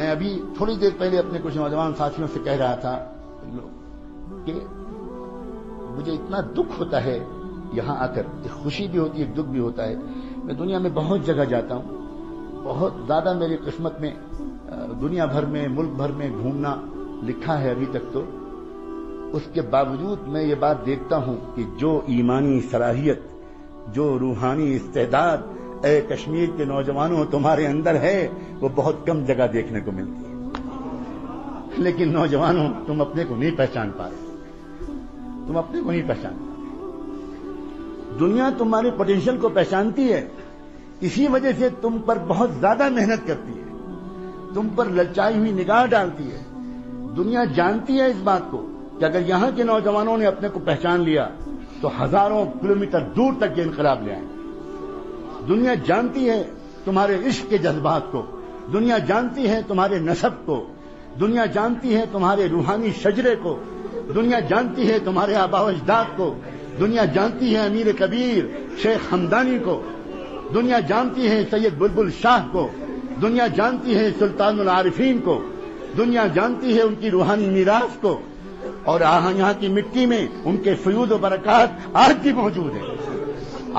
میں ابھی تھوڑی دیر پہلے اپنے کچھ نوجوان ساتھیوں سے کہہ رہا تھا کہ مجھے اتنا دکھ ہوتا ہے یہاں آ کر، ایک خوشی بھی ہوتی ہے، ایک دکھ بھی ہوتا ہے. میں دنیا میں بہت جگہ جاتا ہوں، بہت زیادہ میری قسمت میں دنیا بھر میں، ملک بھر میں گھومنا لکھا ہے ابھی تک. تو اس کے باوجود میں یہ بات دیکھتا ہوں کہ جو ایمانی صلاحیت، جو روحانی استعداد اے کشمیر کے نوجوانوں تمہارے اندر ہے، وہ بہت کم جگہ دیکھنے کو ملتی ہے. لیکن نوجوانوں تم اپنے کو نہیں پہچان پا رہے، تم اپنے کو نہیں پہچان پا رہے. دنیا تمہارے پوٹینشیل کو پہچانتی ہے، اسی وجہ سے تم پر بہت زیادہ محنت کرتی ہے، تم پر للچائی ہوئی نگاہ ڈالتی ہے. دنیا جانتی ہے اس بات کو کہ اگر یہاں کے نوجوانوں نے اپنے کو پہچان لیا تو ہزاروں کلومیٹر دور تک یہ انقلاب لے آئیں. دنیا جانتی ہے تمہارے عشق کے جذبات کو، دنیا جانتی ہے تمہارے نسب کو، دنیا جانتی ہے تمہارے روحانی شجرے کو، دنیا جانتی ہے تمہارے آباء و اجداد کو، دنیا جانتی ہے امیر کبیر شیخ ہمدانی کو، دنیا جانتی ہے سید بلبل شاہ کو، دنیا جانتی ہے سلطان العارفین کو، دنیا جانتی ہے ان کی روحانی میراث کو، اور یہاں کی مٹی میں ان کے فیوض و برکات آج بھی موجود ہیں.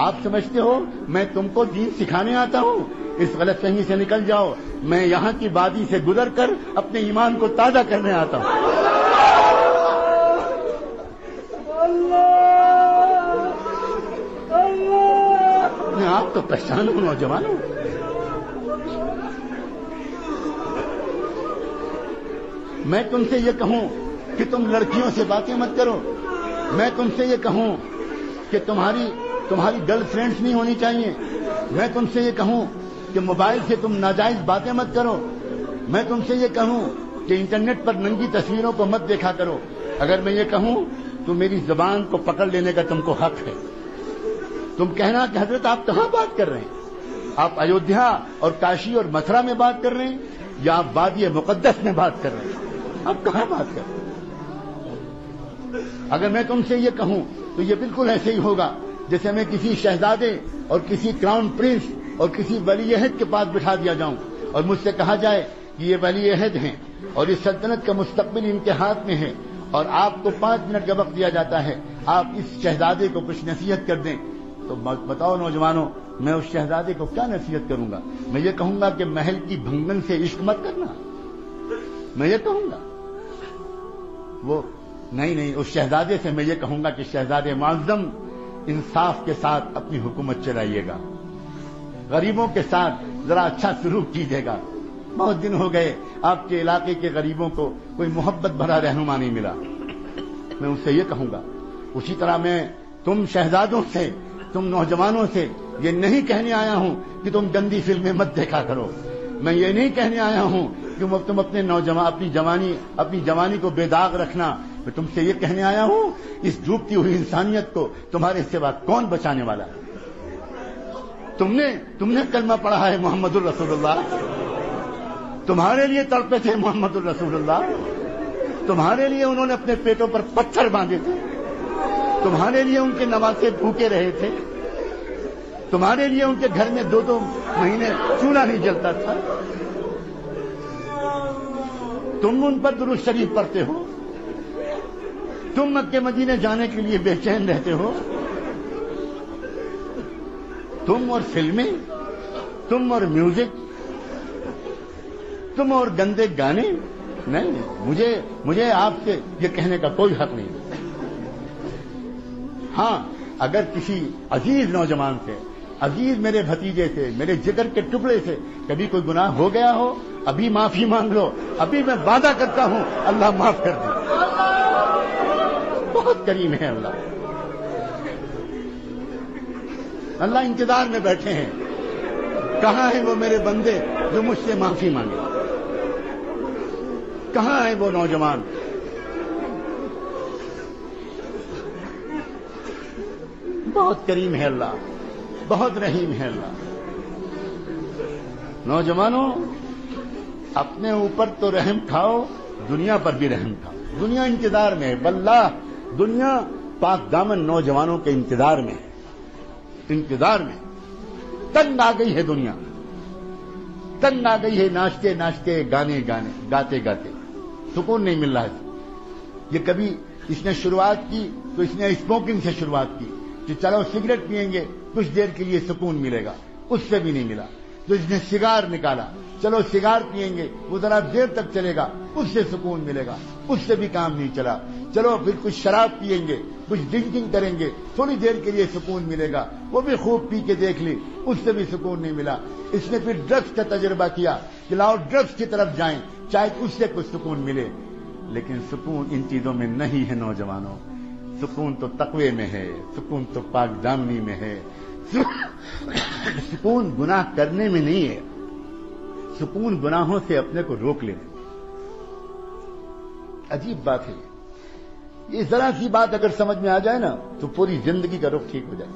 آپ سمجھتے ہو میں تم کو دین سکھانے آتا ہوں؟ اس غلط فہمی سے نکل جاؤ. میں یہاں کی وادی سے گزر کر اپنے ایمان کو تازہ کرنے آتا ہوں. اپنے آپ تو پہچانو نوجوانوں. میں تم سے یہ کہوں کہ تم لڑکیوں سے باتیں مت کرو. میں تم سے یہ کہوں کہ تمہاری گرل فرینڈز نہیں ہونی چاہیے. میں تم سے یہ کہوں کہ موبائل سے تم ناجائز باتیں مت کرو. میں تم سے یہ کہوں کہ انٹرنیٹ پر ننگی تصویروں کو مت دیکھا کرو. اگر میں یہ کہوں تو میری زبان کو پکڑ لینے کا تم کو حق ہے. تم کہنا کہ حضرت آپ کہاں بات کر رہے ہیں؟ آپ ایودھیا اور کاشی اور متھرا میں بات کر رہے ہیں یا آپ وادی مقدس میں بات کر رہے ہیں؟ آپ کہاں بات کر رہے ہیں؟ اگر میں تم سے یہ کہوں تو یہ بالکل ایسے ہی ہوگا جیسے میں کسی شہزادے اور کسی کراؤن پرنس اور کسی ولی عہد کے پاس بٹھا دیا جاؤں اور مجھ سے کہا جائے کہ یہ ولی عہد ہیں اور اس سلطنت کا مستقبل ان کے ہاتھ میں ہے اور آپ کو 5 منٹ کا وقت دیا جاتا ہے، آپ اس شہزادے کو کچھ نصیحت کر دیں. تو بتاؤ نوجوانوں، میں اس شہزادے کو کیا نصیحت کروں گا؟ میں یہ کہوں گا کہ محل کی بھنگن سے عشق مت کرنا. میں یہ کہوں گا وہ نہیں، اس شہزادے سے میں یہ کہوں گا کہ شہزادے معظم انصاف کے ساتھ اپنی حکومت چلائیے گا، غریبوں کے ساتھ ذرا اچھا سلوک کیجیے گا. بہت دن ہو گئے آپ کے علاقے کے غریبوں کو کوئی محبت بھرا رہنما نہیں ملا. میں اس سے یہ کہوں گا. اسی طرح میں تم شہزادوں سے، تم نوجوانوں سے یہ نہیں کہنے آیا ہوں کہ تم گندی فلمیں مت دیکھا کرو. میں یہ نہیں کہنے آیا ہوں کہ تم اپنی جوانی کو بے داغ رکھنا. میں تم سے یہ کہنے آیا ہوں اس ڈوبتی ہوئی انسانیت کو تمہارے سوا کون بچانے والا ہے؟ تم نے کلمہ پڑھا ہے محمد الرسول اللہ، تمہارے لیے تڑپے تھے محمد الرسول اللہ، تمہارے لیے انہوں نے اپنے پیٹوں پر پتھر باندھے تھے، تمہارے لیے ان کے نواسے بھوکے رہے تھے، تمہارے لیے ان کے گھر میں 2 مہینے چولہا نہیں جلتا تھا. تم ان پر درود شریف پڑھتے ہو، تم مکے مدینے جانے کے لیے بے چین رہتے ہو. تم اور فلمیں، تم اور میوزک، تم اور گندے گانے. نہیں، مجھے آپ سے یہ کہنے کا کوئی حق نہیں. ہاں، اگر کسی عزیز نوجوان سے، عزیز میرے بھتیجے سے، میرے جگر کے ٹکڑے سے کبھی کوئی گناہ ہو گیا ہو، ابھی معافی مانگ لو. ابھی میں وعدہ کرتا ہوں اللہ معاف کر دے. بہت کریم ہے اللہ. اللہ انتظار میں بیٹھے ہیں. کہاں ہیں وہ میرے بندے جو مجھ سے معافی مانگے؟ کہاں ہیں وہ نوجوان؟ بہت کریم ہے اللہ، بہت رحیم ہے اللہ. نوجوانوں، اپنے اوپر تو رحم کھاؤ، دنیا پر بھی رحم کھاؤ. دنیا انتظار میں ہے. واللہ دنیا پاک دامن نوجوانوں کے انتظار میں ہے. انتظار میں تنگ آ گئی ہے دنیا. تنگ آ گئی ہے ناچتے ناچتے گانے گاتے گاتے، سکون نہیں مل رہا ہے. یہ کبھی اس نے شروعات کی تو اس نے اسموکنگ سے شروعات کی کہ چلو سگریٹ پیئیں گے کچھ دیر کے لیے سکون ملے گا، اس سے بھی نہیں ملا. تو اس نے سگار نکالا، چلو سگار پیئیں گے وہ ذرا دیر تک چلے گا، اس سے سکون ملے گا، اس سے بھی کام نہیں چلا. چلو پھر کچھ شراب پیئیں گے، کچھ ڈرنکنگ کریں گے، تھوڑی دیر کے لیے سکون ملے گا، وہ بھی خوب پی کے دیکھ لی، اس سے بھی سکون نہیں ملا. اس نے پھر ڈرگس کا تجربہ کیا کہ لاؤ ڈرگس کی طرف جائیں، شاید اس سے کچھ سکون ملے. لیکن سکون ان چیزوں میں نہیں ہے نوجوانوں. سکون تو تقوی میں ہے، سکون تو پاک دامنی میں ہے. سکون گناہ کرنے میں نہیں ہے، سکون گناہوں سے اپنے کو روک لینے. عجیب بات ہے یہ ذرا سی بات اگر سمجھ میں آ جائے نا تو پوری زندگی کا رخ ٹھیک ہو جائے.